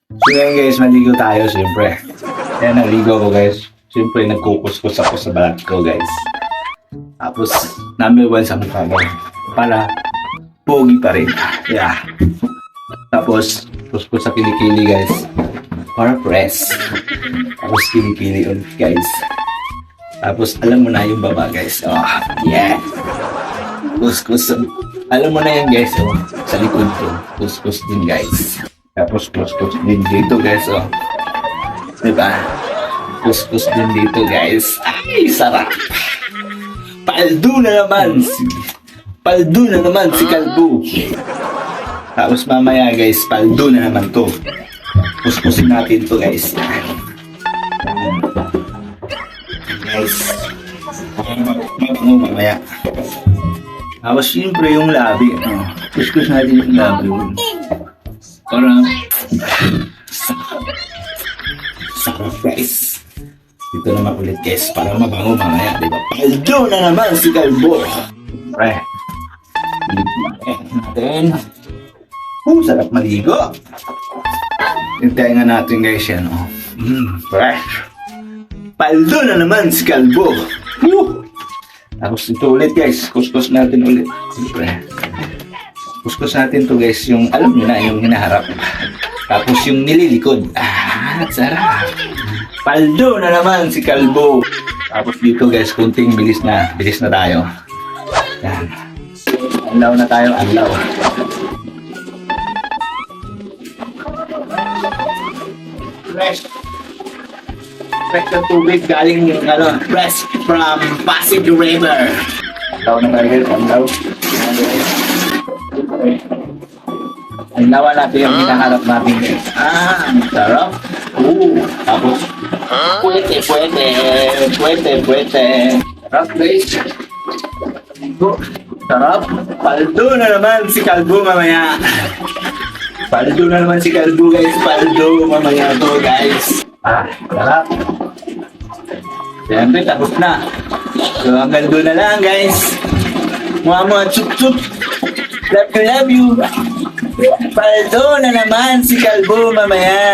So ngayon guys, maligo tayo siyempre. Kaya naligo ako guys. Siyempre nagkukuskus ako sa balat ko guys. Tapos number 1 sa mukha ko. Para pogi pa rin. Yeah. Tapos kuskus sa kilikili guys. Para press. Tapos kilikili ulit guys. Tapos alam mo na yung baba guys. Oh, yeah. Kuskus. Alam mo na yan guys. Oh, sa likod ko. Kuskus din guys. Tapos kuskus din dito guys. Oh. Diba? Kuskus din dito guys. Ay, sarap. Paldo na naman. Paldo na naman si Kalbo. Tapos mamaya guys, paldo na naman to. Kuskusin natin to guys. Guys. Mabango mamaya. Tapos siyempre yung labi. Kuskus natin yung labi. Para sarap guys. Dito na makulit guys. Para mabango mamaya. Diba? Paldo na naman si Kalbo. Pre. Natin. Sarap maligo. Hintayin nga natin guys yan. Fresh. Paldo na naman si Kalbo. Tapos ito ulit guys. Kuskus natin ulit. Siyempre. Kuskus natin to guys. Yung alam nyo na yung hinaharap. Tapos yung nililikod. Sarap. Paldo na naman si Kalbo. Tapos dito guys. Kunting bilis na. Bilis na tayo. Yan. Anlaw na tayo. Anlaw. Fresh na tubig galing yung fresh from Pasig River. Anlaw na tayo guys, anlaw. Anlawan natin yung hinaharap natin guys. Ang sarap. Tapos, pwede. Sarap guys. Sarap. Paldo na naman si Kalbo mamaya. Paldo na naman si Kalbo guys. Paldo mamaya to guys. Sarap. Siyempre tapos na. So hanggang doon na lang guys. Mga chup-chup. Love you. Paldo na naman si Kalbo mamaya.